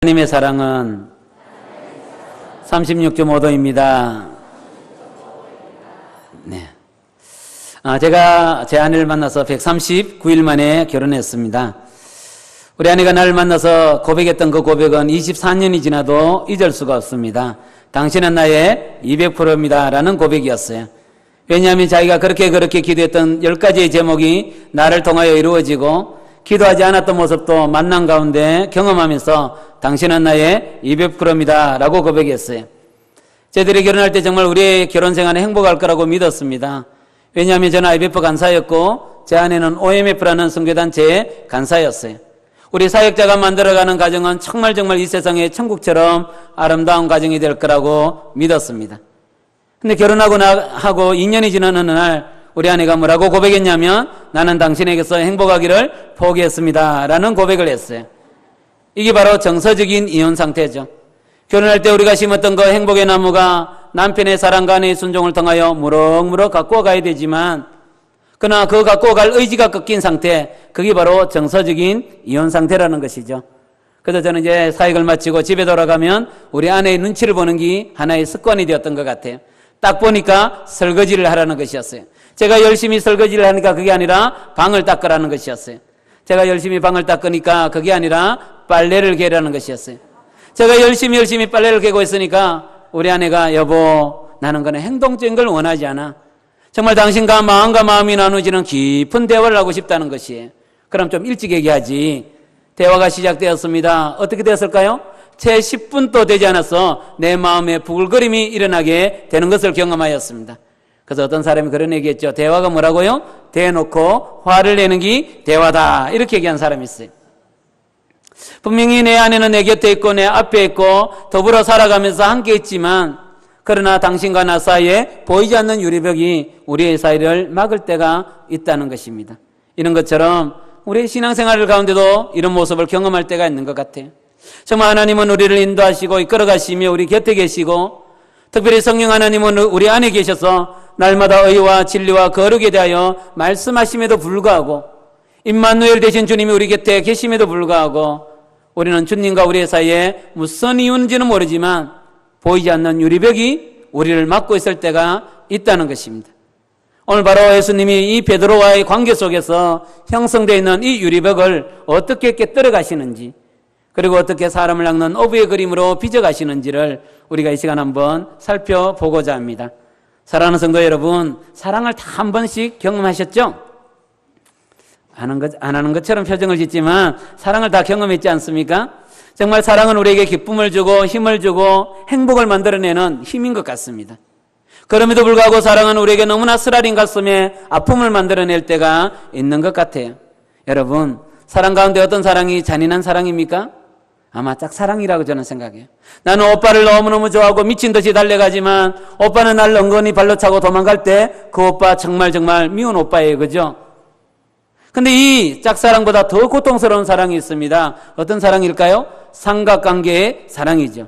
하나님의 사랑은 36.5도입니다. 네. 제가 제 아내를 만나서 139일 만에 결혼했습니다. 우리 아내가 나를 만나서 고백했던 그 고백은 24년이 지나도 잊을 수가 없습니다. 당신은 나의 200%입니다 라는 고백이었어요. 왜냐하면 자기가 그렇게 기도했던 10가지의 제목이 나를 통하여 이루어지고 기도하지 않았던 모습도 만남 가운데 경험하면서 당신은 나의 200%입니다 라고 고백했어요. 저희들이 결혼할 때 정말 우리의 결혼 생활에 행복할 거라고 믿었습니다. 왜냐하면 저는 IBF 간사였고 제 아내는 OMF라는 선교단체의 간사였어요. 우리 사역자가 만들어가는 가정은 정말 이 세상의 천국처럼 아름다운 가정이 될 거라고 믿었습니다. 근데 결혼하고 2년이 지난 어느 날 우리 아내가 뭐라고 고백했냐면 나는 당신에게서 행복하기를 포기했습니다 라는 고백을 했어요. 이게 바로 정서적인 이혼 상태죠. 결혼할 때 우리가 심었던 그 행복의 나무가 남편의 사랑과 아내의 순종을 통하여 무럭무럭 갖고 가야 되지만 그러나 그 갖고 갈 의지가 꺾인 상태, 그게 바로 정서적인 이혼 상태라는 것이죠. 그래서 저는 이제 사역을 마치고 집에 돌아가면 우리 아내의 눈치를 보는 게 하나의 습관이 되었던 것 같아요. 딱 보니까 설거지를 하라는 것이었어요. 제가 열심히 설거지를 하니까 그게 아니라 방을 닦으라는 것이었어요. 제가 열심히 방을 닦으니까 그게 아니라 빨래를 개라는 것이었어요. 제가 열심히 빨래를 개고 있으니까 우리 아내가 여보, 나는 그냥 행동적인 걸 원하지 않아. 정말 당신과 마음이 나누어지는 깊은 대화를 하고 싶다는 것이에요. 그럼 좀 일찍 얘기하지. 대화가 시작되었습니다. 어떻게 되었을까요? 채 10분도 되지 않아서 내 마음에 부글거림이 일어나게 되는 것을 경험하였습니다. 그래서 어떤 사람이 그런 얘기했죠. 대화가 뭐라고요? 대놓고 화를 내는 게 대화다. 이렇게 얘기한 사람이 있어요. 분명히 내 아내는 내 곁에 있고 내 앞에 있고 더불어 살아가면서 함께 있지만 그러나 당신과 나 사이에 보이지 않는 유리벽이 우리의 사이를 막을 때가 있다는 것입니다. 이런 것처럼 우리의 신앙생활 가운데도 이런 모습을 경험할 때가 있는 것 같아요. 정말 하나님은 우리를 인도하시고 이끌어가시며 우리 곁에 계시고 특별히 성령 하나님은 우리 안에 계셔서 날마다 의와 진리와 거룩에 대하여 말씀하심에도 불구하고 임마누엘 되신 주님이 우리 곁에 계심에도 불구하고 우리는 주님과 우리의 사이에 무슨 이유인지는 모르지만 보이지 않는 유리벽이 우리를 막고 있을 때가 있다는 것입니다. 오늘 바로 예수님이 이 베드로와의 관계 속에서 형성되어 있는 이 유리벽을 어떻게 깨뜨려 가시는지 그리고 어떻게 사람을 낚는 어부의 그림으로 빚어가시는지를 우리가 이 시간 한번 살펴보고자 합니다. 사랑하는 성도 여러분, 사랑을 다 한 번씩 경험하셨죠? 안 하는 것처럼 표정을 짓지만 사랑을 다 경험했지 않습니까? 정말 사랑은 우리에게 기쁨을 주고 힘을 주고 행복을 만들어내는 힘인 것 같습니다. 그럼에도 불구하고 사랑은 우리에게 너무나 쓰라린 가슴에 아픔을 만들어낼 때가 있는 것 같아요. 여러분, 사랑 가운데 어떤 사랑이 잔인한 사랑입니까? 아마 짝사랑이라고 저는 생각해요. 나는 오빠를 너무너무 좋아하고 미친 듯이 달려가지만 오빠는 날 은근히 발로 차고 도망갈 때 그 오빠 정말 미운 오빠예요. 그죠? 근데 이 짝사랑보다 더 고통스러운 사랑이 있습니다. 어떤 사랑일까요? 삼각관계의 사랑이죠.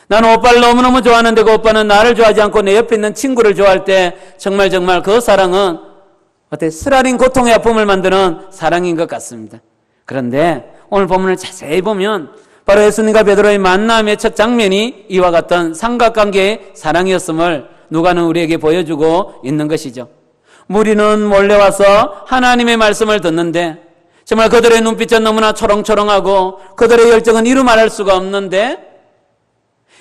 나는 오빠를 너무너무 좋아하는데 그 오빠는 나를 좋아하지 않고 내 옆에 있는 친구를 좋아할 때 정말 그 사랑은 어때 쓰라린 고통의 아픔을 만드는 사랑인 것 같습니다. 그런데 오늘 본문을 자세히 보면 바로 예수님과 베드로의 만남의 첫 장면이 이와 같은 삼각관계의 사랑이었음을 누가는 우리에게 보여주고 있는 것이죠. 무리는 몰래 와서 하나님의 말씀을 듣는데 정말 그들의 눈빛은 너무나 초롱초롱하고 그들의 열정은 이루 말할 수가 없는데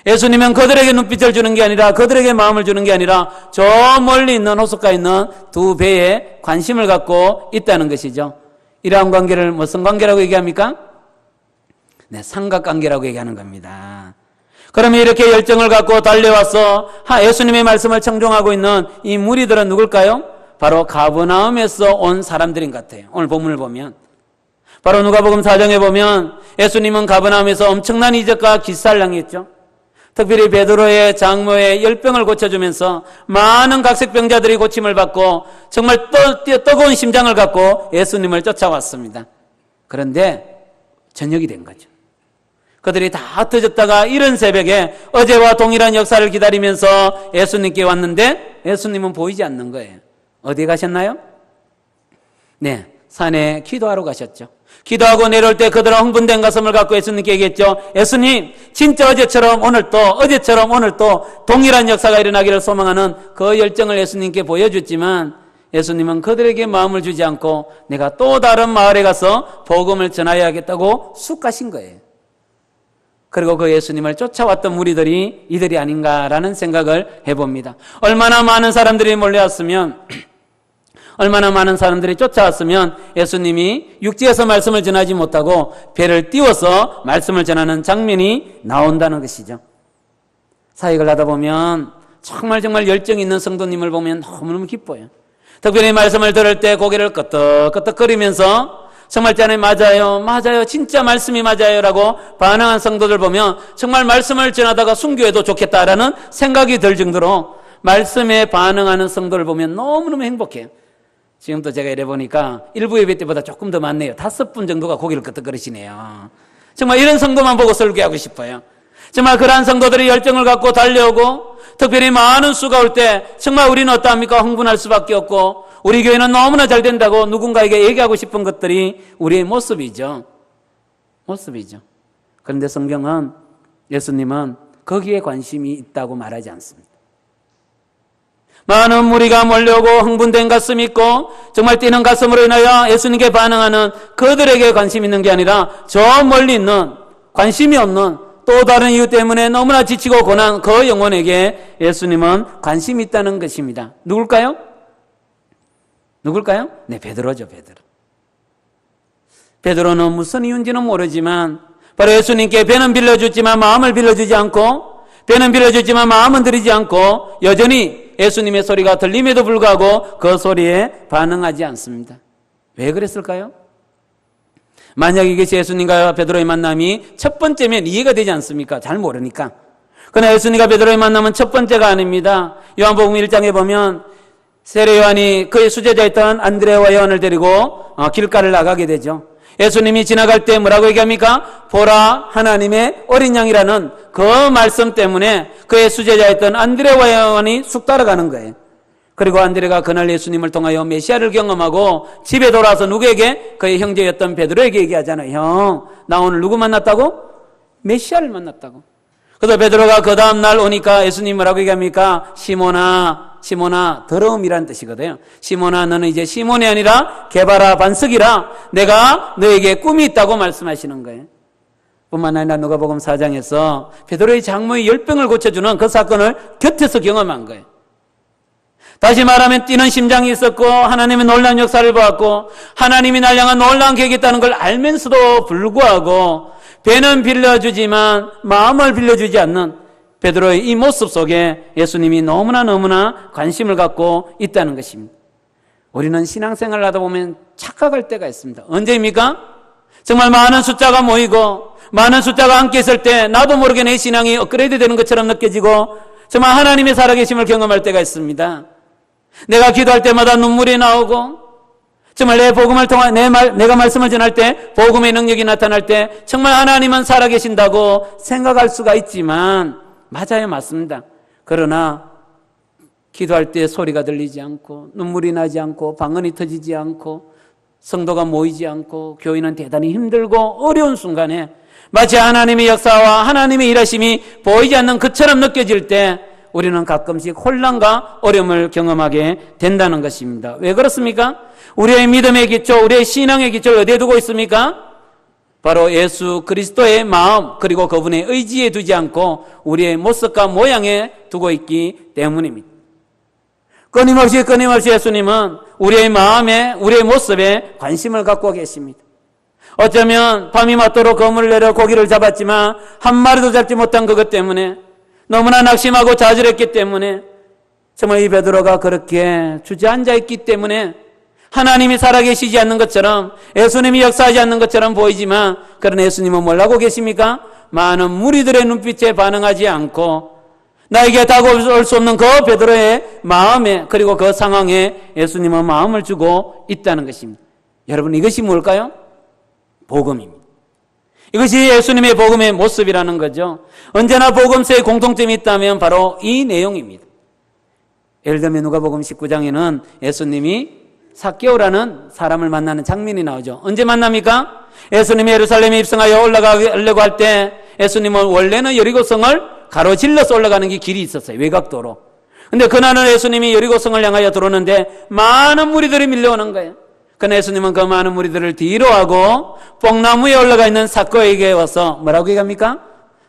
예수님은 그들에게 눈빛을 주는 게 아니라 그들에게 마음을 주는 게 아니라 저 멀리 있는 호숫가에 있는 두 배에 관심을 갖고 있다는 것이죠. 이러한 관계를 무슨 관계라고 얘기합니까? 네, 삼각관계라고 얘기하는 겁니다. 그러면 이렇게 열정을 갖고 달려와서 예수님의 말씀을 청종하고 있는 이 무리들은 누굴까요? 바로 가버나움에서 온 사람들인 것 같아요. 오늘 본문을 보면 바로 누가복음 4장에 보면 예수님은 가버나움에서 엄청난 이적과 기사를 행했죠. 특별히 베드로의 장모의 열병을 고쳐주면서 많은 각색병자들이 고침을 받고 정말 뜨거운 심장을 갖고 예수님을 쫓아왔습니다. 그런데 저녁이 된 거죠. 그들이 다 흩어졌다가 이른 새벽에 어제와 동일한 역사를 기다리면서 예수님께 왔는데 예수님은 보이지 않는 거예요. 어디에 가셨나요? 네, 산에 기도하러 가셨죠. 기도하고 내려올 때 그들은 흥분된 가슴을 갖고 예수님께 얘기했죠. 예수님, 진짜 어제처럼 오늘 또 동일한 역사가 일어나기를 소망하는 그 열정을 예수님께 보여줬지만 예수님은 그들에게 마음을 주지 않고 내가 또 다른 마을에 가서 복음을 전하여야겠다고 쑥 가신 거예요. 그리고 그 예수님을 쫓아왔던 무리들이 이들이 아닌가라는 생각을 해봅니다. 얼마나 많은 사람들이 몰려왔으면, 얼마나 많은 사람들이 쫓아왔으면 예수님이 육지에서 말씀을 전하지 못하고 배를 띄워서 말씀을 전하는 장면이 나온다는 것이죠. 사역을 하다 보면 정말 열정 있는 성도님을 보면 너무너무 기뻐요. 특별히 말씀을 들을 때 고개를 끄덕끄덕거리면서 정말 자네 맞아요, 진짜 말씀이 맞아요 라고 반응한 성도들 보면 정말 말씀을 전하다가 순교해도 좋겠다라는 생각이 들 정도로 말씀에 반응하는 성도를 보면 너무너무 행복해요. 지금도 제가 이래 보니까 일부 예배 때보다 조금 더 많네요. 5분 정도가 고개를 끄덕거리시네요. 정말 이런 성도만 보고 설교하고 싶어요. 정말 그러한 성도들이 열정을 갖고 달려오고 특별히 많은 수가 올 때 정말 우리는 어떠합니까? 흥분할 수밖에 없고 우리 교회는 너무나 잘 된다고 누군가에게 얘기하고 싶은 것들이 우리의 모습이죠. 그런데 성경은, 예수님은 거기에 관심이 있다고 말하지 않습니다. 많은 무리가 몰려오고 흥분된 가슴이 있고 정말 뛰는 가슴으로 인하여 예수님께 반응하는 그들에게 관심이 있는 게 아니라 저 멀리 있는 관심이 없는 또 다른 이유 때문에 너무나 지치고 고난 그 영혼에게 예수님은 관심이 있다는 것입니다. 누굴까요? 네, 베드로죠. 베드로는 무슨 이유인지는 모르지만 바로 예수님께 배는 빌려주지만 마음을 빌려주지 않고, 배는 빌려주지만 마음은 들이지 않고 여전히 예수님의 소리가 들림에도 불구하고 그 소리에 반응하지 않습니다. 왜 그랬을까요? 만약 이것이 예수님과 베드로의 만남이 첫 번째면 이해가 되지 않습니까? 잘 모르니까. 그러나 예수님과 베드로의 만남은 첫 번째가 아닙니다. 요한복음 1장에 보면 세례 요한이 그의 수제자였던 안드레와 요한을 데리고 길가를 나가게 되죠. 예수님이 지나갈 때 뭐라고 얘기합니까? 보라, 하나님의 어린 양이라는 그 말씀 때문에 그의 수제자였던 안드레와 요한이 쑥 따라가는 거예요. 그리고 안드레가 그날 예수님을 통하여 메시아를 경험하고 집에 돌아와서 누구에게? 그의 형제였던 베드로에게 얘기하잖아요. 형, 나 오늘 누구 만났다고? 메시아를 만났다고. 그래서 베드로가 그 다음날 오니까 예수님 뭐라고 얘기합니까? 시몬아, 더러움이란 뜻이거든요. 시몬아, 너는 이제 시몬이 아니라 게바라 반석이라 내가 너에게 꿈이 있다고 말씀하시는 거예요. 뿐만 아니라 누가복음 4장에서 베드로의 장모의 열병을 고쳐주는 그 사건을 곁에서 경험한 거예요. 다시 말하면 뛰는 심장이 있었고 하나님의 놀라운 역사를 보았고 하나님이 날 향한 놀라운 계획이 있다는 걸 알면서도 불구하고 배는 빌려주지만 마음을 빌려주지 않는 베드로의 이 모습 속에 예수님이 너무나 관심을 갖고 있다는 것입니다. 우리는 신앙생활을 하다 보면 착각할 때가 있습니다. 언제입니까? 정말 많은 숫자가 모이고 많은 숫자가 함께 있을 때 나도 모르게 내 신앙이 업그레이드 되는 것처럼 느껴지고 정말 하나님의 살아계심을 경험할 때가 있습니다. 내가 기도할 때마다 눈물이 나오고 정말 내 복음을 통해 내가 말씀을 전할 때 복음의 능력이 나타날 때 정말 하나님은 살아계신다고 생각할 수가 있지만 맞아요, 맞습니다. 그러나 기도할 때 소리가 들리지 않고 눈물이 나지 않고 방언이 터지지 않고 성도가 모이지 않고 교인은 대단히 힘들고 어려운 순간에 마치 하나님의 역사와 하나님의 일하심이 보이지 않는 것처럼 느껴질 때 우리는 가끔씩 혼란과 어려움을 경험하게 된다는 것입니다. 왜 그렇습니까? 우리의 믿음의 기초, 우리의 신앙의 기초를 어디에 두고 있습니까? 바로 예수 그리스도의 마음 그리고 그분의 의지에 두지 않고 우리의 모습과 모양에 두고 있기 때문입니다. 끊임없이 예수님은 우리의 마음에 우리의 모습에 관심을 갖고 계십니다. 어쩌면 밤이 맞도록 거물을 내려 고기를 잡았지만 한 마리도 잡지 못한 그것 때문에 너무나 낙심하고 좌절했기 때문에 정말 이 베드로가 그렇게 주저앉아 있기 때문에 하나님이 살아계시지 않는 것처럼 예수님이 역사하지 않는 것처럼 보이지만 그러나 예수님은 뭐라고 계십니까? 많은 무리들의 눈빛에 반응하지 않고 나에게 다가올 수 없는 그 베드로의 마음에 그리고 그 상황에 예수님은 마음을 주고 있다는 것입니다. 여러분 이것이 뭘까요? 복음입니다. 이것이 예수님의 복음의 모습이라는 거죠. 언제나 복음서에 공통점이 있다면 바로 이 내용입니다. 예를 들면 누가복음 19장에는 예수님이 삭개오라는 사람을 만나는 장면이 나오죠. 언제 만납니까? 예수님이 예루살렘에 입성하여 올라가려고 할 때 예수님은 원래는 여리고성을 가로질러서 올라가는 게 길이 있었어요. 외곽도로. 근데 그날은 예수님이 여리고성을 향하여 들어오는데 많은 무리들이 밀려오는 거예요. 그러나 예수님은 그 많은 무리들을 뒤로하고 뽕나무에 올라가 있는 삭개오에게 와서 뭐라고 얘기합니까?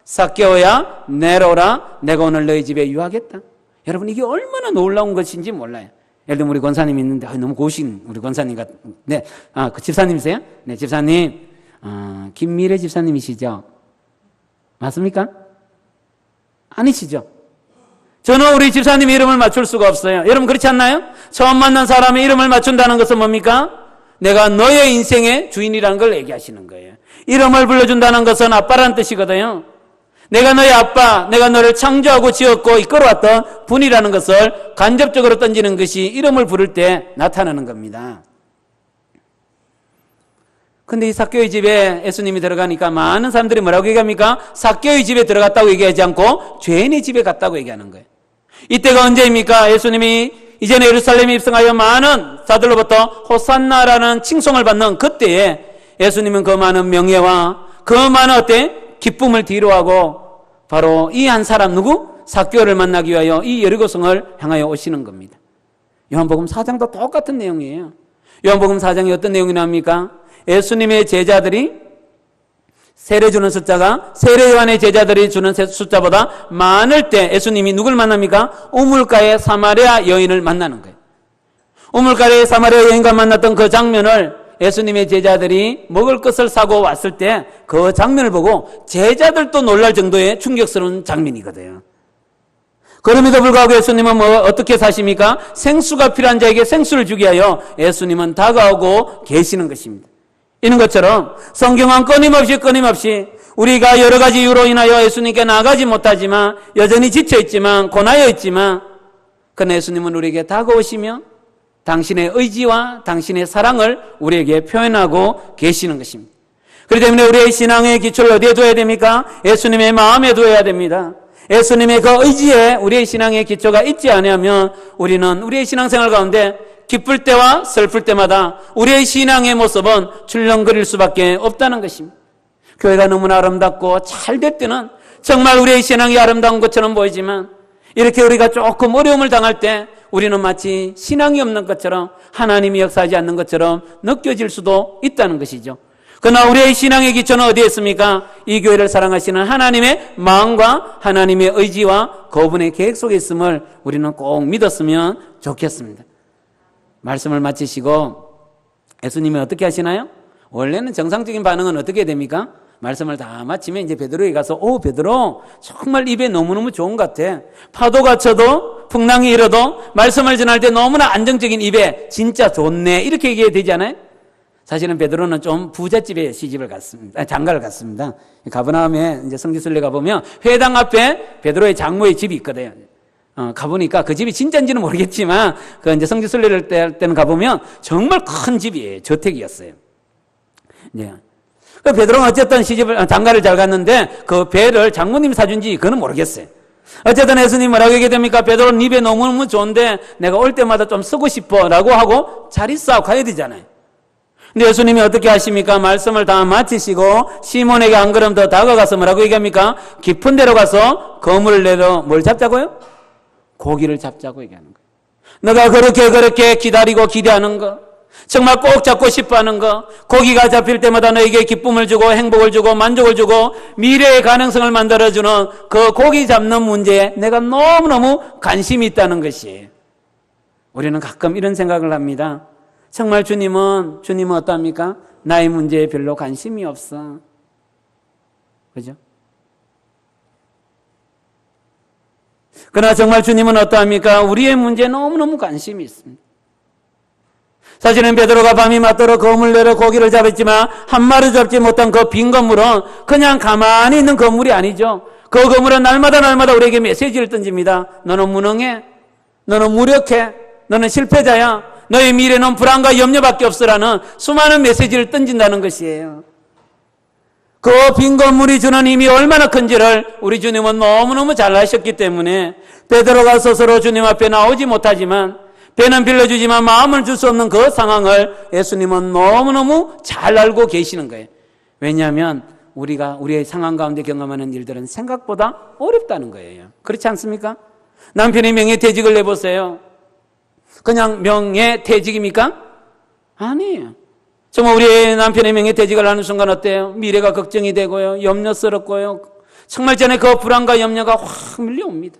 삭개오야 내려오라, 내가 오늘 너희 집에 유하겠다. 여러분, 이게 얼마나 놀라운 것인지 몰라요. 예를 들면 우리 권사님이 있는데 너무 고우신 우리 권사님 네, 그 집사님이세요? 네, 집사님 김미래 집사님이시죠? 맞습니까? 아니시죠? 저는 우리 집사님 이름을 맞출 수가 없어요. 여러분 그렇지 않나요? 처음 만난 사람의 이름을 맞춘다는 것은 뭡니까? 내가 너의 인생의 주인이라는 걸 얘기하시는 거예요. 이름을 불러준다는 것은 아빠라는 뜻이거든요. 내가 너의 아빠, 내가 너를 창조하고 지었고 이끌어왔던 분이라는 것을 간접적으로 던지는 것이 이름을 부를 때 나타나는 겁니다. 근데 이 삭개오의 집에 예수님이 들어가니까 많은 사람들이 뭐라고 얘기합니까? 삭개오의 집에 들어갔다고 얘기하지 않고 죄인의 집에 갔다고 얘기하는 거예요. 이때가 언제입니까? 예수님이 이전에 예루살렘에 입성하여 많은 자들로부터 호산나라는 칭송을 받는 그때에 예수님은 그 많은 명예와 그 많은 기쁨을 뒤로하고 바로 이 한 사람 누구? 삭개오를 만나기 위하여 이 여리고성을 향하여 오시는 겁니다. 요한복음 4장도 똑같은 내용이에요. 요한복음 4장에 어떤 내용이 나옵니까? 예수님의 제자들이 세례 주는 숫자가 세례 요한의 제자들이 주는 숫자보다 많을 때 예수님이 누굴 만납니까? 우물가의 사마리아 여인을 만나는 거예요. 우물가의 사마리아 여인과 만났던 그 장면을 예수님의 제자들이 먹을 것을 사고 왔을 때 그 장면을 보고 제자들도 놀랄 정도의 충격스러운 장면이거든요. 그럼에도 불구하고 예수님은 어떻게 사십니까? 생수가 필요한 자에게 생수를 주기 위하여 예수님은 다가오고 계시는 것입니다. 이런 것처럼 성경은 끊임없이 우리가 여러 가지 이유로 인하여 예수님께 나가지 못하지만 여전히 지쳐있지만 고나여 있지만 그러나 예수님은 우리에게 다가오시며 당신의 의지와 당신의 사랑을 우리에게 표현하고 계시는 것입니다. 그렇기 때문에 우리의 신앙의 기초를 어디에 둬야 됩니까? 예수님의 마음에 둬야 됩니다. 예수님의 그 의지에 우리의 신앙의 기초가 있지 않으면 우리는 우리의 신앙생활 가운데 기쁠 때와 슬플 때마다 우리의 신앙의 모습은 출렁거릴 수밖에 없다는 것입니다. 교회가 너무나 아름답고 잘 될 때는 정말 우리의 신앙이 아름다운 것처럼 보이지만 이렇게 우리가 조금 어려움을 당할 때 우리는 마치 신앙이 없는 것처럼 하나님이 역사하지 않는 것처럼 느껴질 수도 있다는 것이죠. 그러나 우리의 신앙의 기초는 어디에 있습니까? 이 교회를 사랑하시는 하나님의 마음과 하나님의 의지와 그분의 계획 속에 있음을 우리는 꼭 믿었으면 좋겠습니다. 말씀을 마치시고 예수님이 어떻게 하시나요? 원래는 정상적인 반응은 어떻게 됩니까? 말씀을 다 마치면 이제 베드로에게 가서 베드로 정말 입에 너무너무 좋은 것 같아. 파도가 쳐도 풍랑이 일어도 말씀을 전할 때 너무나 안정적인 입에 진짜 좋네 이렇게 얘기해야 되지 않아요? 사실은 베드로는 좀 부잣집에 시집을 갔습니다. 장가를 갔습니다. 가버나움에 이제 성지순례 가보면 회당 앞에 베드로의 장모의 집이 있거든요. 가보니까 그 집이 진짜인지는 모르겠지만 그 이제 성지순례를 때는 가보면 정말 큰 집이에요. 저택이었어요. 네. 그 베드로는 어쨌든 장가를 잘 갔는데 그 배를 장모님이 사준지 그거는 모르겠어요. 어쨌든 예수님이 뭐라고 얘기됩니까? 베드로는 입에 너무너무 좋은데 내가 올 때마다 좀 쓰고 싶어 라고 하고 잘 있어 가야 되잖아요. 근데 예수님이 어떻게 하십니까? 말씀을 다 마치시고 시몬에게 한 걸음 더 다가가서 뭐라고 얘기합니까? 깊은 데로 가서 그물을 내려 뭘 잡자고요? 고기를 잡자고 얘기하는 거예요. 너가 그렇게 기다리고 기대하는 거, 정말 꼭 잡고 싶어하는 거, 고기가 잡힐 때마다 너에게 기쁨을 주고 행복을 주고 만족을 주고 미래의 가능성을 만들어주는 그 고기 잡는 문제에 내가 너무너무 관심이 있다는 것이에요. 우리는 가끔 이런 생각을 합니다. 정말 주님은 어떠합니까? 나의 문제에 별로 관심이 없어. 그죠? 그러나 정말 주님은 어떠합니까? 우리의 문제에 너무너무 관심이 있습니다. 사실은 베드로가 밤이 맞도록 그물 내려 고기를 잡았지만 한 마리 잡지 못한 그 빈 그물은 그냥 가만히 있는 그물이 아니죠. 그 그물은 날마다 우리에게 메시지를 던집니다. 너는 무능해. 너는 무력해. 너는 실패자야. 너의 미래는 불안과 염려밖에 없으라는 수많은 메시지를 던진다는 것이에요. 그 빈 건물이 주는 힘이 얼마나 큰지를 우리 주님은 너무너무 잘 아셨기 때문에 베드로가 스스로 주님 앞에 나오지 못하지만 배는 빌려주지만 마음을 줄 수 없는 그 상황을 예수님은 너무너무 잘 알고 계시는 거예요. 왜냐하면 우리가 우리의 상황 가운데 경험하는 일들은 생각보다 어렵다는 거예요. 그렇지 않습니까? 남편이 명예퇴직을 내보세요. 그냥 명예퇴직입니까? 아니에요. 정말 우리 남편의 명예퇴직을 하는 순간 어때요? 미래가 걱정이 되고요, 염려스럽고요, 정말 전에 그 불안과 염려가 확 밀려옵니다.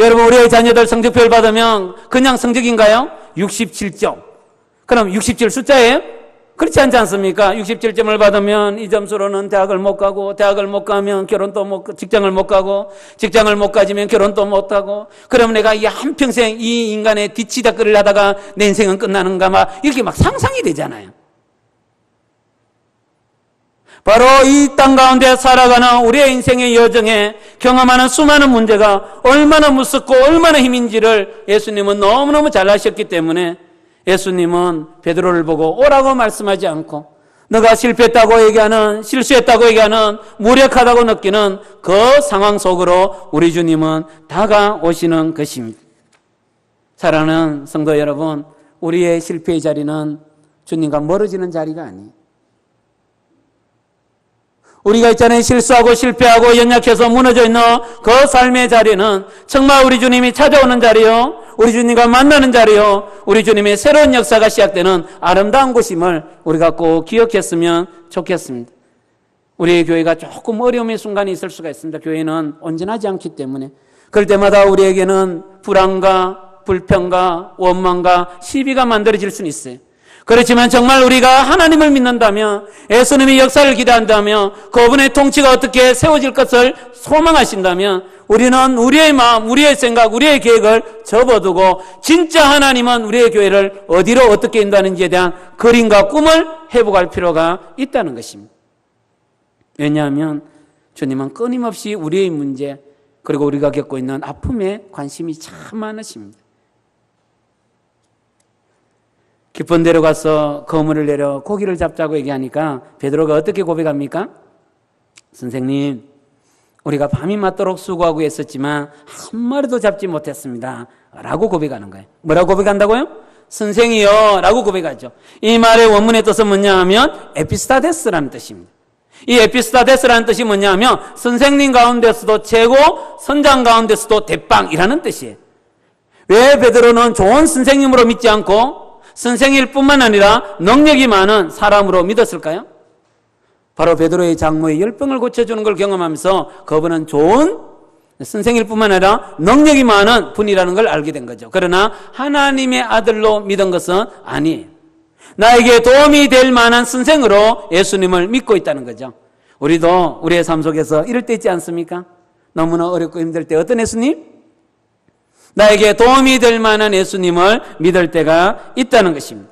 여러분, 우리의 자녀들 성적표를 받으면 그냥 성적인가요? 67점. 그럼 67 숫자예요? 그렇지 않지 않습니까? 67점을 받으면 이 점수로는 대학을 못 가고, 대학을 못 가면 직장을 못 가고, 직장을 못 가지면 결혼도 못 하고, 그럼 내가 이 한평생 이 인간의 뒤치다거리를 하다가 내 인생은 끝나는가, 막 이렇게 막 상상이 되잖아요. 바로 이 땅 가운데 살아가는 우리의 인생의 여정에 경험하는 수많은 문제가 얼마나 무섭고 얼마나 힘인지를 예수님은 너무너무 잘 아셨기 때문에 예수님은 베드로를 보고 오라고 말씀하지 않고 너가 실패했다고 얘기하는, 실수했다고 얘기하는, 무력하다고 느끼는 그 상황 속으로 우리 주님은 다가오시는 것입니다. 사랑하는 성도 여러분, 우리의 실패의 자리는 주님과 멀어지는 자리가 아니에요. 우리가 있잖아요, 실수하고 실패하고 연약해서 무너져 있는 그 삶의 자리는 정말 우리 주님이 찾아오는 자리요, 우리 주님과 만나는 자리요, 우리 주님의 새로운 역사가 시작되는 아름다운 곳임을 우리가 꼭 기억했으면 좋겠습니다. 우리의 교회가 조금 어려움의 순간이 있을 수가 있습니다. 교회는 온전하지 않기 때문에. 그럴 때마다 우리에게는 불안과 불평과 원망과 시비가 만들어질 수는 있어요. 그렇지만 정말 우리가 하나님을 믿는다면, 예수님의 역사를 기대한다면, 그분의 통치가 어떻게 세워질 것을 소망하신다면 우리는 우리의 마음, 우리의 생각, 우리의 계획을 접어두고 진짜 하나님은 우리의 교회를 어디로 어떻게 인도하는지에 대한 그림과 꿈을 회복할 필요가 있다는 것입니다. 왜냐하면 주님은 끊임없이 우리의 문제, 그리고 우리가 겪고 있는 아픔에 관심이 참 많으십니다. 깊은 데로 가서 거물을 내려 고기를 잡자고 얘기하니까 베드로가 어떻게 고백합니까? 선생님, 우리가 밤이 맞도록 수고하고 했었지만 한 마리도 잡지 못했습니다 라고 고백하는 거예요. 뭐라고 고백한다고요? 선생이요 라고 고백하죠. 이 말의 원문의 뜻은 뭐냐 하면 에피스타데스라는 뜻입니다. 이 에피스타데스라는 뜻이 뭐냐 하면 선생님 가운데서도 최고, 선장 가운데서도 대빵이라는 뜻이에요. 왜 베드로는 좋은 선생님으로 믿지 않고 선생일 뿐만 아니라 능력이 많은 사람으로 믿었을까요? 바로 베드로의 장모의 열병을 고쳐주는 걸 경험하면서 그분은 좋은 선생일 뿐만 아니라 능력이 많은 분이라는 걸 알게 된 거죠. 그러나 하나님의 아들로 믿은 것은 아니에요. 나에게 도움이 될 만한 선생으로 예수님을 믿고 있다는 거죠. 우리도 우리의 삶 속에서 이럴 때 있지 않습니까? 너무나 어렵고 힘들 때 어떤 예수님? 나에게 도움이 될 만한 예수님을 믿을 때가 있다는 것입니다.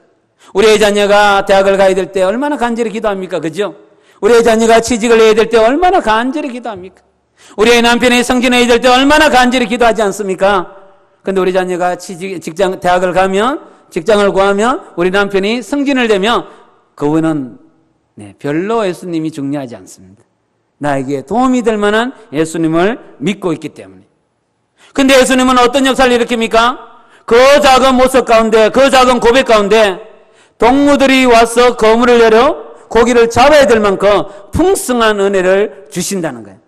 우리의 자녀가 대학을 가야 될 때 얼마나 간절히 기도합니까? 그죠? 우리의 자녀가 취직을 해야 될 때 얼마나 간절히 기도합니까? 우리의 남편이 승진해야 될 때 얼마나 간절히 기도하지 않습니까? 근데 우리 자녀가 대학을 가면, 직장을 구하면, 우리 남편이 승진을 되면 그분은 별로 예수님이 중요하지 않습니다. 나에게 도움이 될 만한 예수님을 믿고 있기 때문에. 근데 예수님은 어떤 역사를 일으킵니까? 그 작은 모습 가운데, 그 작은 고백 가운데 동무들이 와서 거물을 내려 고기를 잡아야 될 만큼 풍성한 은혜를 주신다는 거예요.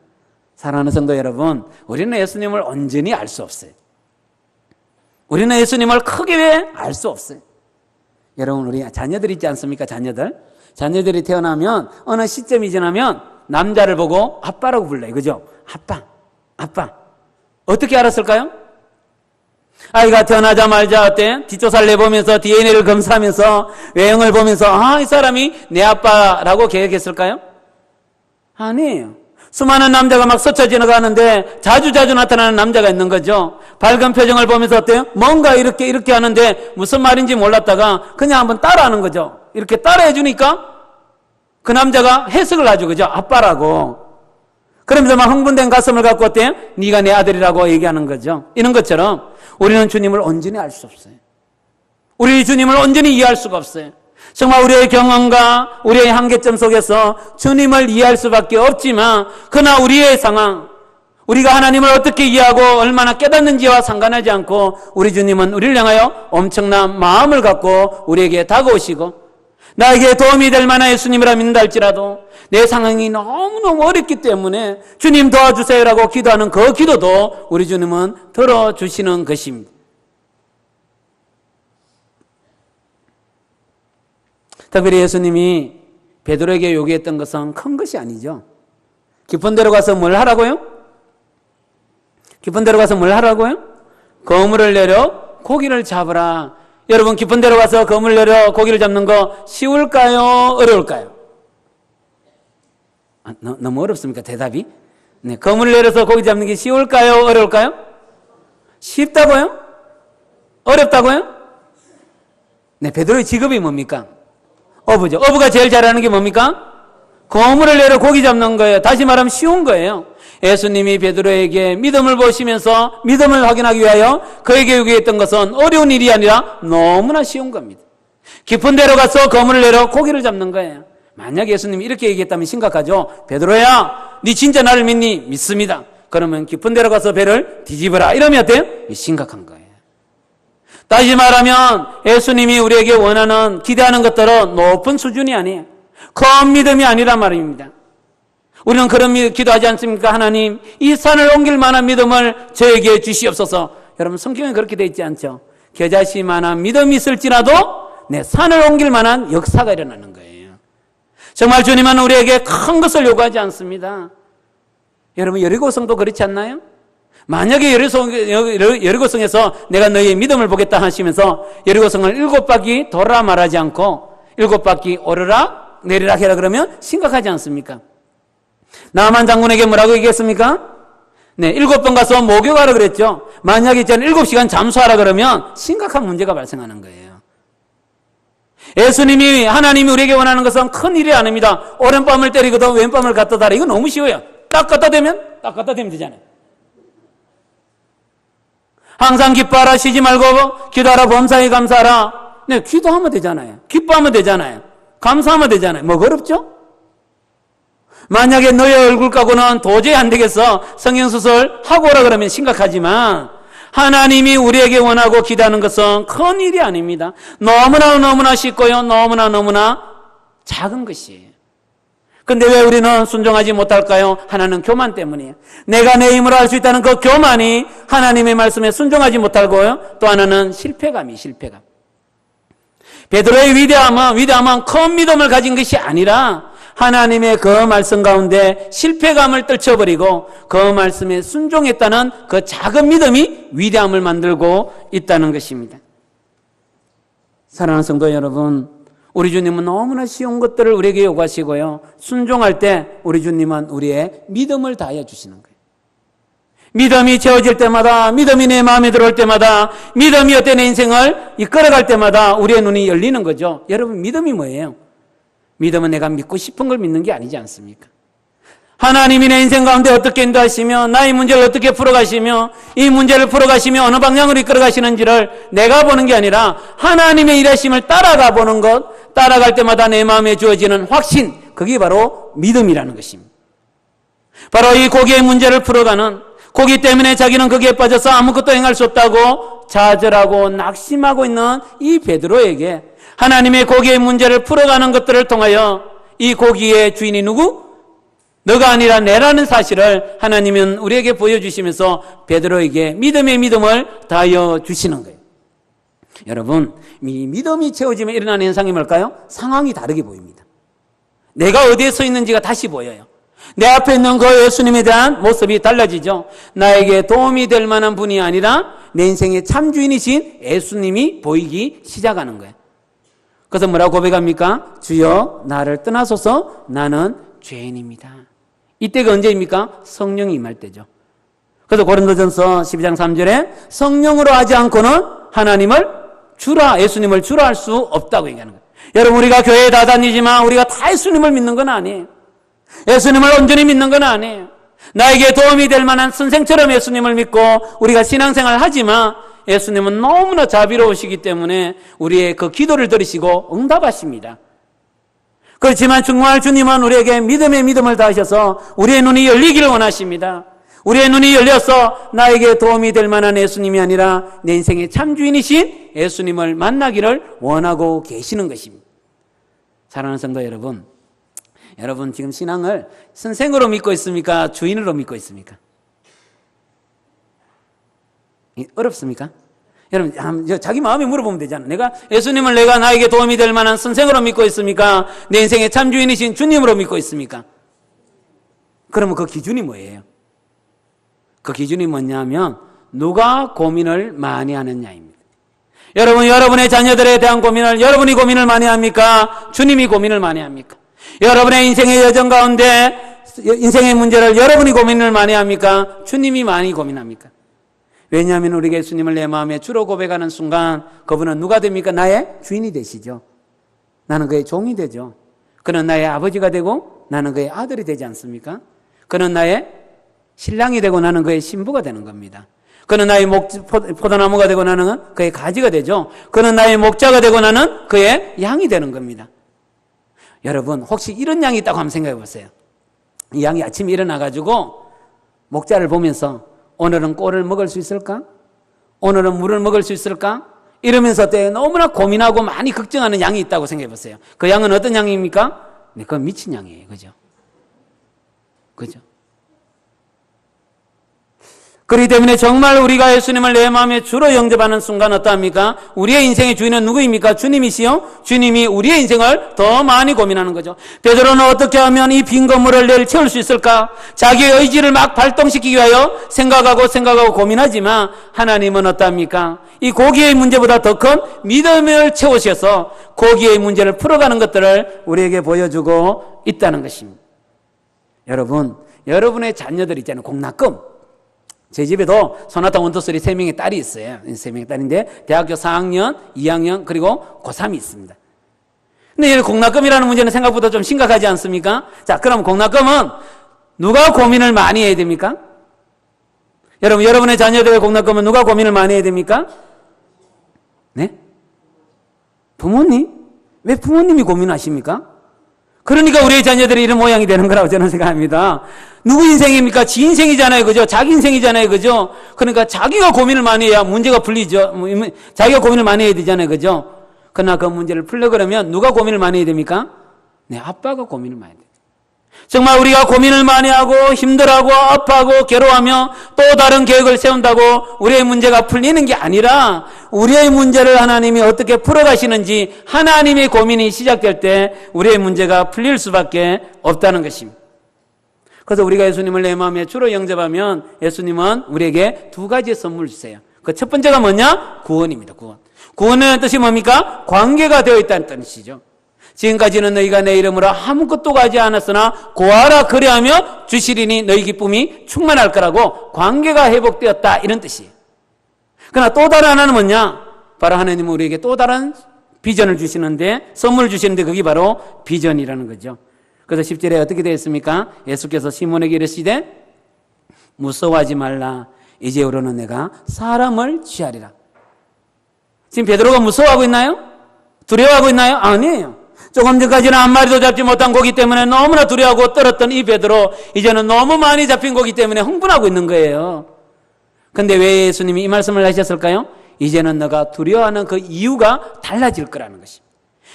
사랑하는 성도 여러분, 우리는 예수님을 온전히 알 수 없어요. 우리는 예수님을 크게 알 수 없어요. 여러분, 우리 자녀들 있지 않습니까? 자녀들이 태어나면 어느 시점이 지나면 남자를 보고 아빠라고 불러요. 그죠? 아빠. 어떻게 알았을까요? 아이가 태어나자마자 어때? 뒷조사를 내보면서 DNA를 검사하면서 외형을 보면서 이 사람이 내 아빠라고 계획했을까요? 아니에요. 수많은 남자가 막 스쳐 지나가는데 자주 나타나는 남자가 있는 거죠. 밝은 표정을 보면서 어때요? 뭔가 이렇게 하는데 무슨 말인지 몰랐다가 그냥 한번 따라하는 거죠. 이렇게 따라해 주니까 그 남자가 해석을 하죠. 그죠? 아빠라고. 그러면서 막 흥분된 가슴을 갖고 어때요? 네가 내 아들이라고 얘기하는 거죠. 이런 것처럼 우리는 주님을 온전히 알 수 없어요. 우리 주님을 온전히 이해할 수가 없어요. 정말 우리의 경험과 우리의 한계점 속에서 주님을 이해할 수밖에 없지만, 그러나 우리의 상황, 우리가 하나님을 어떻게 이해하고 얼마나 깨닫는지와 상관하지 않고 우리 주님은 우리를 향하여 엄청난 마음을 갖고 우리에게 다가오시고 나에게 도움이 될 만한 예수님이라 믿는다 할지라도 내 상황이 너무너무 어렵기 때문에 주님 도와주세요라고 기도하는 그 기도도 우리 주님은 들어주시는 것입니다. 특별히 예수님이 베드로에게 요구했던 것은 큰 것이 아니죠. 깊은 데로 가서 뭘 하라고요? 깊은 데로 가서 뭘 하라고요? 그물을 내려 고기를 잡으라. 여러분, 깊은 데로 가서 그물 내려 고기를 잡는 거 쉬울까요? 어려울까요? 너무 어렵습니까? 대답이? 네, 그물을 내려서 고기 잡는 게 쉬울까요? 어려울까요? 쉽다고요? 어렵다고요? 네, 베드로의 직업이 뭡니까? 어부죠. 어부가 제일 잘하는 게 뭡니까? 그물을 내려 고기 잡는 거예요. 다시 말하면 쉬운 거예요. 예수님이 베드로에게 믿음을 보시면서 믿음을 확인하기 위하여 그에게 요구했던 것은 어려운 일이 아니라 너무나 쉬운 겁니다. 깊은 데로 가서 그물을 내려 고기를 잡는 거예요. 만약 예수님이 이렇게 얘기했다면 심각하죠. 베드로야, 네 진짜 나를 믿니? 믿습니다. 그러면 깊은 데로 가서 배를 뒤집어라. 이러면 어때요? 심각한 거예요. 다시 말하면 예수님이 우리에게 원하는 기대하는 것들은 높은 수준이 아니에요. 큰 믿음이 아니란 말입니다. 우리는 그런 기도하지 않습니까? 하나님, 이 산을 옮길 만한 믿음을 저에게 주시옵소서. 여러분, 성경에 그렇게 되어 있지 않죠? 겨자씨만한 믿음이 있을지라도 내 산을 옮길 만한 역사가 일어나는 거예요. 정말 주님은 우리에게 큰 것을 요구하지 않습니다. 여러분, 여리고성도 그렇지 않나요? 만약에 여리고성에서 내가 너희의 믿음을 보겠다 하시면서 여리고성을 7바퀴 돌아 말하지 않고 7바퀴 오르락 내리락 해라 그러면 심각하지 않습니까? 나만 장군에게 뭐라고 얘기했습니까? 네, 7번 가서 목욕하라 그랬죠. 만약에 저는 7시간 잠수하라 그러면 심각한 문제가 발생하는 거예요. 예수님이, 하나님이 우리에게 원하는 것은 큰 일이 아닙니다. 오른밤을 때리거든 왼밤을 갖다 달라. 이거 너무 쉬워요. 딱 갖다 대면 되잖아요. 항상 기뻐하라, 쉬지 말고 기도하라, 범사에 감사하라. 네, 기도하면 되잖아요. 기뻐하면 되잖아요. 감사하면 되잖아요. 뭐가 어렵죠? 만약에 너의 얼굴 까고는 도저히 안 되겠어. 성형수술 하고 오라 그러면 심각하지만 하나님이 우리에게 원하고 기도하는 것은 큰 일이 아닙니다. 너무나 쉽고요. 너무나 작은 것이에요. 근데 왜 우리는 순종하지 못할까요? 하나는 교만 때문이에요. 내가 내 힘으로 할 수 있다는 그 교만이 하나님의 말씀에 순종하지 못하고요. 또 하나는 실패감. 베드로의 위대함은 큰 믿음을 가진 것이 아니라 하나님의 그 말씀 가운데 실패감을 떨쳐버리고 그 말씀에 순종했다는 그 작은 믿음이 위대함을 만들고 있다는 것입니다. 사랑하는 성도 여러분, 우리 주님은 너무나 쉬운 것들을 우리에게 요구하시고요. 순종할 때 우리 주님은 우리의 믿음을 다해 주시는 거예요. 믿음이 채워질 때마다, 믿음이 내 마음에 들어올 때마다, 믿음이 어떤 내 인생을 이끌어갈 때마다 우리의 눈이 열리는 거죠. 여러분, 믿음이 뭐예요? 믿음은 내가 믿고 싶은 걸 믿는 게 아니지 않습니까? 하나님이 내 인생 가운데 어떻게 인도하시며 나의 문제를 어떻게 풀어가시며 이 문제를 풀어가시며 어느 방향으로 이끌어가시는지를 내가 보는 게 아니라 하나님의 일하심을 따라가 보는 것, 따라갈 때마다 내 마음에 주어지는 확신, 그게 바로 믿음이라는 것입니다. 바로 이 고기의 문제를 풀어가는, 고기 때문에 자기는 거기에 빠져서 아무것도 행할 수 없다고 좌절하고 낙심하고 있는 이 베드로에게 하나님의 고기의 문제를 풀어가는 것들을 통하여 이 고기의 주인이 누구? 너가 아니라 내라는 사실을 하나님은 우리에게 보여주시면서 베드로에게 믿음의 믿음을 다하여 주시는 거예요. 여러분, 이 믿음이 채워지면 일어나는 현상이 뭘까요? 상황이 다르게 보입니다. 내가 어디에 서 있는지가 다시 보여요. 내 앞에 있는 그 예수님에 대한 모습이 달라지죠. 나에게 도움이 될 만한 분이 아니라 내 인생의 참 주인이신 예수님이 보이기 시작하는 거예요. 그래서 뭐라고 고백합니까? 주여 나를 떠나소서 나는 죄인입니다. 이때가 언제입니까? 성령이 임할 때죠. 그래서 고린도전서 12장 3절에 성령으로 하지 않고는 하나님을 주라, 예수님을 주라 할 수 없다고 얘기하는 거예요. 여러분, 우리가 교회에 다 다니지만 우리가 다 예수님을 믿는 건 아니에요. 예수님을 온전히 믿는 건 아니에요. 나에게 도움이 될 만한 선생처럼 예수님을 믿고 우리가 신앙생활을 하지만 예수님은 너무나 자비로우시기 때문에 우리의 그 기도를 들으시고 응답하십니다. 그렇지만 정말 주님은 우리에게 믿음의 믿음을 다하셔서 우리의 눈이 열리기를 원하십니다. 우리의 눈이 열려서 나에게 도움이 될 만한 예수님이 아니라 내 인생의 참 주인이신 예수님을 만나기를 원하고 계시는 것입니다. 사랑하는 성도 여러분, 여러분 지금 신앙을 선생으로 믿고 있습니까? 주인으로 믿고 있습니까? 어렵습니까? 여러분 자기 마음에 물어보면 되잖아요. 내가 예수님을 내가 나에게 도움이 될 만한 선생으로 믿고 있습니까? 내 인생의 참 주인이신 주님으로 믿고 있습니까? 그러면 그 기준이 뭐예요? 그 기준이 뭐냐면 누가 고민을 많이 하느냐입니다. 여러분, 여러분의 자녀들에 대한 고민을 여러분이 고민을 많이 합니까? 주님이 고민을 많이 합니까? 여러분의 인생의 여정 가운데 인생의 문제를 여러분이 고민을 많이 합니까? 주님이 많이 고민합니까? 왜냐하면 우리가 예수님을 내 마음에 주로 고백하는 순간 그분은 누가 됩니까? 나의 주인이 되시죠. 나는 그의 종이 되죠. 그는 나의 아버지가 되고 나는 그의 아들이 되지 않습니까? 그는 나의 신랑이 되고 나는 그의 신부가 되는 겁니다. 그는 나의 포도나무가 되고 나는 그의 가지가 되죠. 그는 나의 목자가 되고 나는 그의 양이 되는 겁니다. 여러분, 혹시 이런 양이 있다고 한번 생각해 보세요. 이 양이 아침에 일어나가지고 목자를 보면서 오늘은 꼴을 먹을 수 있을까? 오늘은 물을 먹을 수 있을까? 이러면서 너무나 고민하고 많이 걱정하는 양이 있다고 생각해 보세요. 그 양은 어떤 양입니까? 네, 그건 미친 양이에요. 그죠? 그죠? 그렇기 때문에 정말 우리가 예수님을 내 마음에 주로 영접하는 순간 어떠합니까? 우리의 인생의 주인은 누구입니까? 주님이시요. 주님이 우리의 인생을 더 많이 고민하는 거죠. 베드로는 어떻게 하면 이 빈 건물을 내일 채울 수 있을까? 자기의 의지를 막 발동시키기 위하여 생각하고 고민하지만 하나님은 어떠합니까? 이 고기의 문제보다 더 큰 믿음을 채우셔서 고기의 문제를 풀어가는 것들을 우리에게 보여주고 있다는 것입니다. 여러분, 여러분의 자녀들 있잖아요. 공납금. 제 집에도 소나타 원투쓰리 3명의 딸이 있어요. 3명의 딸인데 대학교 4학년, 2학년 그리고 고3이 있습니다. 근데 이 공납금이라는 문제는 생각보다 좀 심각하지 않습니까? 자, 그럼 공납금은 누가 고민을 많이 해야 됩니까? 여러분, 여러분의 자녀들의 공납금은 누가 고민을 많이 해야 됩니까? 네? 부모님? 왜 부모님이 고민하십니까? 그러니까 우리의 자녀들이 이런 모양이 되는 거라고 저는 생각합니다. 누구 인생입니까? 지 인생이잖아요. 그죠? 자기 인생이잖아요. 그죠? 그러니까 자기가 고민을 많이 해야 문제가 풀리죠. 자기가 고민을 많이 해야 되잖아요. 그죠? 그러나 그 문제를 풀려 그러면 누가 고민을 많이 해야 됩니까? 네, 아빠가 고민을 많이 해야 돼요. 정말 우리가 고민을 많이 하고 힘들어하고 아파하고 괴로워하며 또 다른 계획을 세운다고 우리의 문제가 풀리는 게 아니라 우리의 문제를 하나님이 어떻게 풀어가시는지 하나님의 고민이 시작될 때 우리의 문제가 풀릴 수밖에 없다는 것입니다. 그래서 우리가 예수님을 내 마음에 주로 영접하면 예수님은 우리에게 2가지의 선물을 주세요. 그 첫 번째가 뭐냐? 구원입니다. 구원. 구원의 뜻이 뭡니까? 관계가 되어 있다는 뜻이죠. 지금까지는 너희가 내 이름으로 아무것도 가지 않았으나 고하라 그리하면 주시리니 너희 기쁨이 충만할 거라고 관계가 회복되었다 이런 뜻이에요. 그러나 또 다른 하나는 뭐냐? 바로 하나님은 우리에게 또 다른 비전을 주시는데 선물을 주시는데 그게 바로 비전이라는 거죠. 그래서 10절에 어떻게 되어 있습니까? 예수께서 시몬에게 이르시되 무서워하지 말라 이제부로는 내가 사람을 취하리라. 지금 베드로가 무서워하고 있나요? 두려워하고 있나요? 아니에요. 조금 전까지는 한 마리도 잡지 못한 고기 때문에 너무나 두려워하고 떨었던 이 베드로 이제는 너무 많이 잡힌 고기 때문에 흥분하고 있는 거예요. 근데 왜 예수님이 이 말씀을 하셨을까요? 이제는 너가 두려워하는 그 이유가 달라질 거라는 것입니다.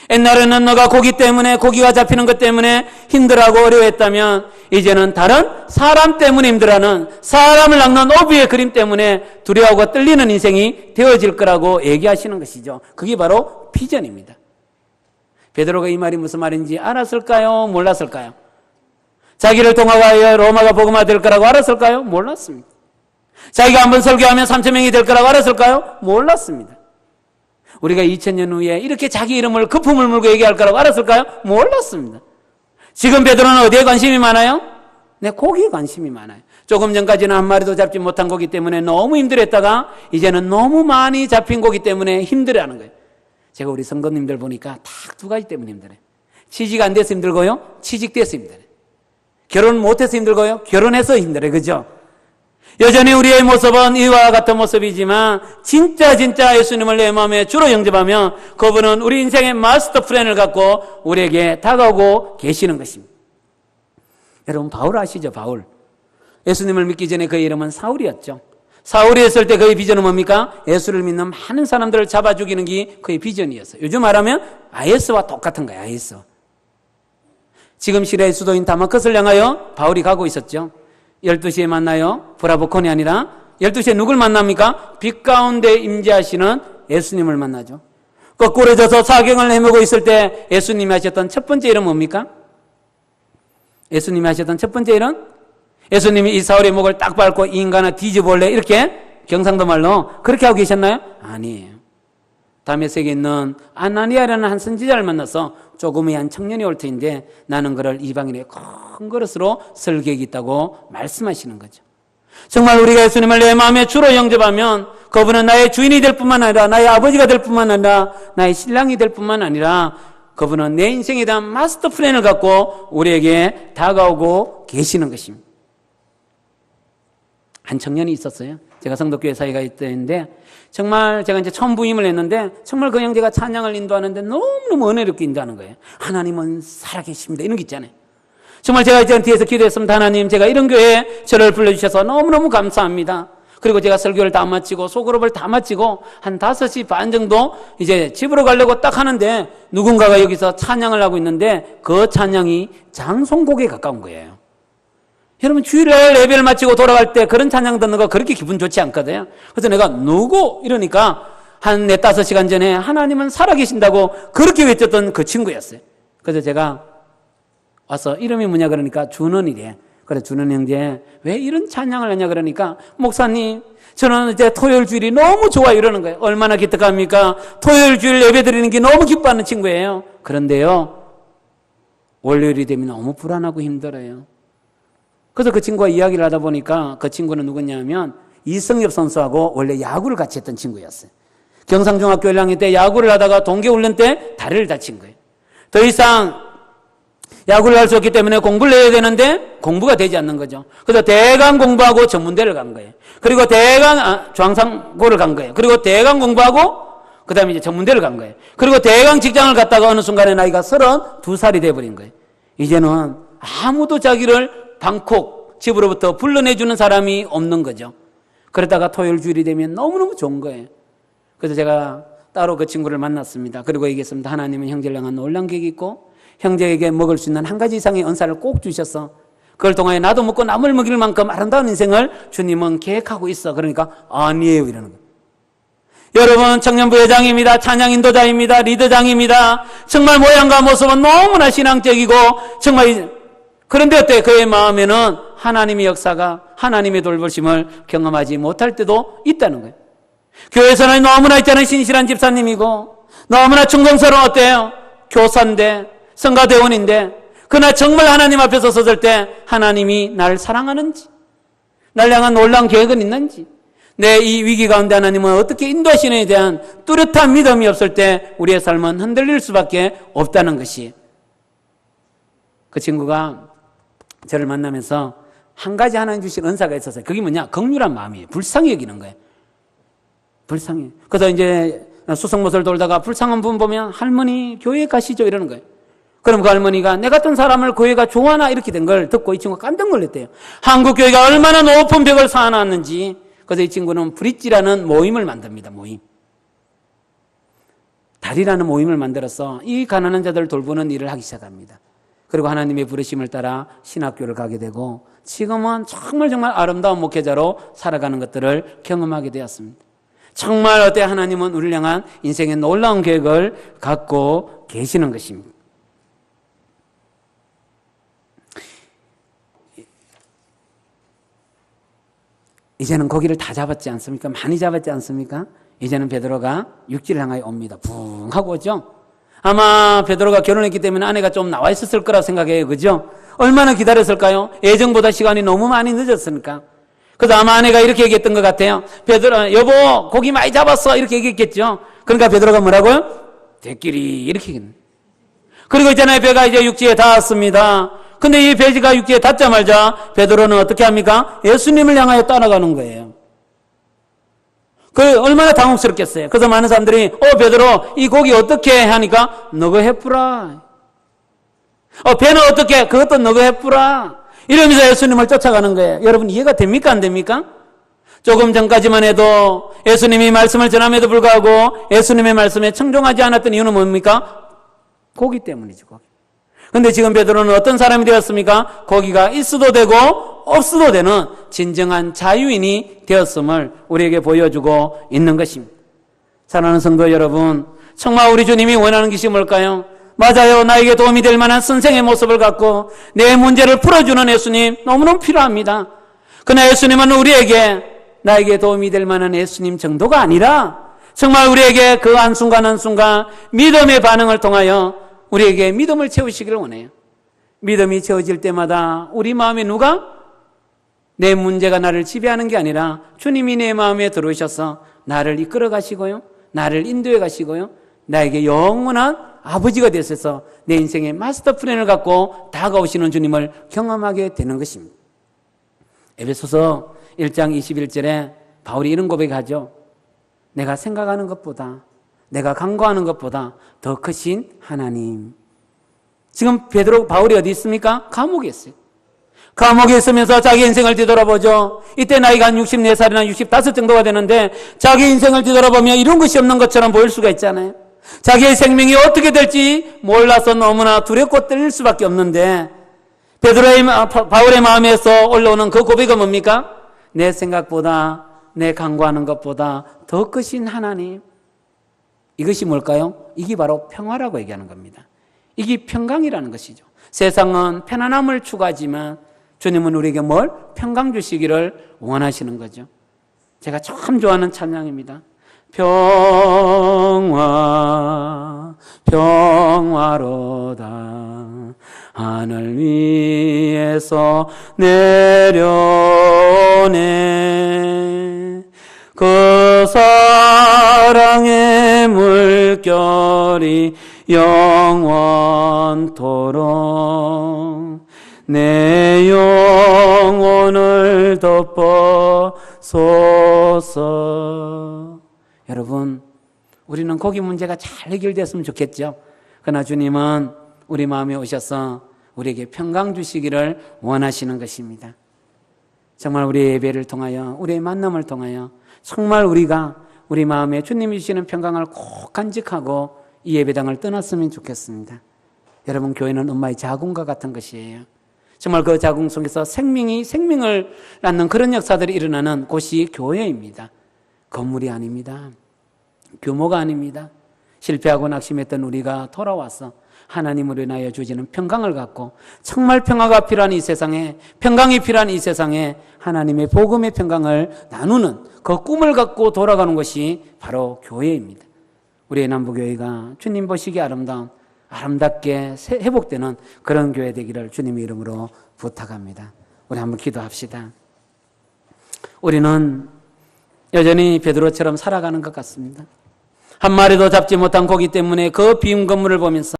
옛날에는 너가 고기 때문에 고기가 잡히는 것 때문에 힘들어하고 어려워했다면 이제는 다른 사람 때문에 힘들어하는 사람을 낚는 오비의 그림 때문에 두려워하고 떨리는 인생이 되어질 거라고 얘기하시는 것이죠. 그게 바로 비전입니다. 베드로가 이 말이 무슨 말인지 알았을까요? 몰랐을까요? 자기를 통하여 로마가 복음화 될 거라고 알았을까요? 몰랐습니다. 자기가 한번 설교하면 3,000명이 될 거라고 알았을까요? 몰랐습니다. 우리가 2000년 후에 이렇게 자기 이름을 거품을 물고 얘기할 거라고 알았을까요? 몰랐습니다. 지금 베드로는 어디에 관심이 많아요? 네, 고기에 관심이 많아요. 조금 전까지는 한 마리도 잡지 못한 고기 때문에 너무 힘들었다가 이제는 너무 많이 잡힌 고기 때문에 힘들어하는 거예요. 제가 우리 성도님들 보니까 딱 2가지 때문에 힘들어요. 취직 안 돼서 힘들고요. 취직돼서 힘들어요. 결혼 못해서 힘들고요. 결혼해서 힘들어요. 그죠? 여전히 우리의 모습은 이와 같은 모습이지만 진짜 예수님을 내 마음에 주로 영접하면 그분은 우리 인생의 마스터 플랜을 갖고 우리에게 다가오고 계시는 것입니다. 여러분 바울 아시죠? 바울. 예수님을 믿기 전에 그의 이름은 사울이었죠. 사울이 했을 때 그의 비전은 뭡니까? 예수를 믿는 많은 사람들을 잡아 죽이는 게 그의 비전이었어요. 요즘 말하면 IS와 똑같은 거예요. IS. 지금 시리아의 수도인 다마커스를 향하여 바울이 가고 있었죠. 12시에 만나요. 브라보콘이 아니라 12시에 누굴 만납니까? 빛 가운데 임재하시는 예수님을 만나죠. 거꾸로 져서 사경을 헤매고 있을 때 예수님이 하셨던 첫 번째 일은 뭡니까? 예수님이 하셨던 첫 번째 일은 예수님이 이 사울의 목을 딱 밟고 이 인간아 뒤집어볼래? 이렇게 경상도 말로 그렇게 하고 계셨나요? 아니에요. 다메섹에 있는 아나니아라는 한 선지자를 만나서 조금의 한 청년이 올 터인데 나는 그를 이방인의 큰 그릇으로 설계하겠다고 말씀하시는 거죠. 정말 우리가 예수님을 내 마음의 주로 영접하면 그분은 나의 주인이 될 뿐만 아니라 나의 아버지가 될 뿐만 아니라 나의 신랑이 될 뿐만 아니라 그분은 내 인생에 대한 마스터 플랜을 갖고 우리에게 다가오고 계시는 것입니다. 한 청년이 있었어요. 제가 성덕교회 사이가 있었는데 정말 제가 이제 처음 부임을 했는데 정말 그 형제가 찬양을 인도하는데 너무너무 은혜롭게 인도하는 거예요. 하나님은 살아계십니다. 이런 게 있잖아요. 정말 제가 이제 뒤에서 기도했습니다. 하나님, 제가 이런 교회에 저를 불러주셔서 너무너무 감사합니다. 그리고 제가 설교를 다 마치고 소그룹을 다 마치고 한 5시 반 정도 이제 집으로 가려고 딱 하는데 누군가가 여기서 찬양을 하고 있는데 그 찬양이 장송곡에 가까운 거예요. 여러분 주일날 예배를 마치고 돌아갈 때 그런 찬양 듣는 거 그렇게 기분 좋지 않거든요. 그래서 내가 누구? 이러니까 한 4-5시간 전에 하나님은 살아계신다고 그렇게 외쳤던 그 친구였어요. 그래서 제가 와서 이름이 뭐냐 그러니까 준원이래. 그래 준원 형제 왜 이런 찬양을 하냐 그러니까 목사님 저는 이제 토요일 주일이 너무 좋아요 이러는 거예요. 얼마나 기특합니까? 토요일 주일 예배 드리는 게 너무 기뻐하는 친구예요. 그런데요 월요일이 되면 너무 불안하고 힘들어요. 그래서 그 친구와 이야기를 하다 보니까 그 친구는 누구냐면 이성엽 선수하고 원래 야구를 같이 했던 친구였어요. 경상중학교 1학년 때 야구를 하다가 동계훈련 때 다리를 다친 거예요. 더 이상 야구를 할 수 없기 때문에 공부를 해야 되는데 공부가 되지 않는 거죠. 그래서 대강 공부하고 전문대를 간 거예요. 그리고 중앙상고를 간 거예요. 그리고 대강 공부하고 그 다음에 이제 전문대를 간 거예요. 그리고 대강 직장을 갔다가 어느 순간에 나이가 32살이 돼버린 거예요. 이제는 아무도 자기를 방콕 집으로부터 불러내주는 사람이 없는 거죠. 그러다가 토요일 주일이 되면 너무너무 좋은 거예요. 그래서 제가 따로 그 친구를 만났습니다. 그리고 얘기했습니다. 하나님은 형제를 향한 놀라운 계획이 있고 형제에게 먹을 수 있는 한 가지 이상의 은사를 꼭 주셔서 그걸 통하여 나도 먹고 남을 먹일 만큼 아름다운 인생을 주님은 계획하고 있어. 그러니까 아니에요 이러는 거예요. 여러분 청년부 회장입니다. 찬양 인도자입니다. 리더장입니다. 정말 모양과 모습은 너무나 신앙적이고 정말 그런데 어때? 그의 마음에는 하나님의 역사가 하나님의 돌보심을 경험하지 못할 때도 있다는 거예요. 교회에서는 너무나 있잖아요. 신실한 집사님이고 너무나 충성스러운 어때요? 교사인데 성가대원인데 그러나 정말 하나님 앞에서 섰을 때 하나님이 나를 사랑하는지 나를 향한 놀라운 계획은 있는지 내 이 위기 가운데 하나님은 어떻게 인도하시는에 대한 뚜렷한 믿음이 없을 때 우리의 삶은 흔들릴 수밖에 없다는 것이 그 친구가 저를 만나면서 한 가지 하나님 주신 은사가 있었어요. 그게 뭐냐? 긍휼한 마음이에요. 불쌍히 여기는 거예요. 불쌍히. 그래서 이제 수성못을 돌다가 불쌍한 분 보면 할머니 교회에 가시죠 이러는 거예요. 그럼 그 할머니가 내 같은 사람을 교회가 좋아하나 이렇게 된 걸 듣고 이 친구가 깜짝 놀랐대요. 한국 교회가 얼마나 높은 벽을 쌓아놨는지. 그래서 이 친구는 브릿지라는 모임을 만듭니다. 모임. 달이라는 모임을 만들어서 이 가난한 자들을 돌보는 일을 하기 시작합니다. 그리고 하나님의 부르심을 따라 신학교를 가게 되고 지금은 정말 아름다운 목회자로 살아가는 것들을 경험하게 되었습니다. 정말 어때 하나님은 우리를 향한 인생의 놀라운 계획을 갖고 계시는 것입니다. 이제는 고기를 다 잡았지 않습니까? 많이 잡았지 않습니까? 이제는 베드로가 육지를 향하여 옵니다. 붕 하고 오죠? 아마 베드로가 결혼했기 때문에 아내가 좀 나와 있었을 거라 생각해요. 그죠? 얼마나 기다렸을까요? 예정보다 시간이 너무 많이 늦었으니까. 그래서 아마 아내가 이렇게 얘기했던 것 같아요. 베드로, 여보, 고기 많이 잡았어. 이렇게 얘기했겠죠. 그러니까 베드로가 뭐라고요? 대끼리 이렇게 얘기했는. 그리고 있잖아요. 배가 이제 육지에 닿았습니다. 근데 이 배가 육지에 닿자마자 베드로는 어떻게 합니까? 예수님을 향하여 따라가는 거예요. 그 얼마나 당혹스럽겠어요. 그래서 많은 사람들이 베드로 이 고기 어떻게 하니까 너가 해뿌라. 배는 어떻게? 그것도 너가 해뿌라. 이러면서 예수님을 쫓아가는 거예요. 여러분 이해가 됩니까? 안 됩니까? 조금 전까지만 해도 예수님이 말씀을 전함에도 불구하고 예수님의 말씀에 청종하지 않았던 이유는 뭡니까? 고기 때문이죠. 고기. 근데 지금 베드로는 어떤 사람이 되었습니까? 고기가 있어도 되고 없어도 되는 진정한 자유인이 되었음을 우리에게 보여주고 있는 것입니다. 사랑하는 성도 여러분, 정말 우리 주님이 원하는 것이 뭘까요? 맞아요. 나에게 도움이 될 만한 선생의 모습을 갖고 내 문제를 풀어주는 예수님 너무너무 필요합니다. 그러나 예수님은 우리에게 나에게 도움이 될 만한 예수님 정도가 아니라 정말 우리에게 그 한순간 한순간 믿음의 반응을 통하여 우리에게 믿음을 채우시기를 원해요. 믿음이 채워질 때마다 우리 마음에 누가? 내 문제가 나를 지배하는 게 아니라 주님이 내 마음에 들어오셔서 나를 이끌어 가시고요, 나를 인도해 가시고요, 나에게 영원한 아버지가 되셔서 내 인생의 마스터 플랜을 갖고 다가오시는 주님을 경험하게 되는 것입니다. 에베소서 1장 21절에 바울이 이런 고백하죠. 내가 생각하는 것보다, 내가 간구하는 것보다 더 크신 하나님. 지금 바울이 어디 있습니까? 감옥에 있어요. 감옥에 있으면서 자기 인생을 뒤돌아보죠. 이때 나이가 한 64살이나 65 정도가 되는데 자기 인생을 뒤돌아보며 이런 것이 없는 것처럼 보일 수가 있잖아요. 자기의 생명이 어떻게 될지 몰라서 너무나 두렵고 떨릴 수밖에 없는데 바울의 마음에서 올라오는 그 고백은 뭡니까? 내 생각보다, 내 간구하는 것보다 더 크신 하나님. 이것이 뭘까요? 이게 바로 평화라고 얘기하는 겁니다. 이게 평강이라는 것이죠. 세상은 편안함을 추구하지만 주님은 우리에게 뭘? 평강 주시기를 원하시는 거죠. 제가 참 좋아하는 찬양입니다. 평화, 평화로다. 하늘 위에서 내려오네. 그 사랑의 물결이 영원토록 내 영혼을 덮어소서. 여러분, 우리는 고기 문제가 잘 해결됐으면 좋겠죠. 그러나 주님은 우리 마음에 오셔서 우리에게 평강 주시기를 원하시는 것입니다. 정말 우리의 예배를 통하여, 우리의 만남을 통하여 정말 우리가 우리 마음에 주님이 주시는 평강을 꼭 간직하고 이 예배당을 떠났으면 좋겠습니다. 여러분, 교회는 엄마의 자궁과 같은 것이에요. 정말 그 자궁 속에서 생명을 낳는 그런 역사들이 일어나는 곳이 교회입니다. 건물이 아닙니다. 규모가 아닙니다. 실패하고 낙심했던 우리가 돌아와서 하나님으로 인하여 주시는 평강을 갖고 정말 평화가 필요한 이 세상에, 평강이 필요한 이 세상에 하나님의 복음의 평강을 나누는 그 꿈을 갖고 돌아가는 것이 바로 교회입니다. 우리의 남부교회가 주님 보시기에 아름답게 회복되는 그런 교회 되기를 주님의 이름으로 부탁합니다. 우리 한번 기도합시다. 우리는 여전히 베드로처럼 살아가는 것 같습니다. 한 마리도 잡지 못한 고기 때문에 그 비운 건물을 보면서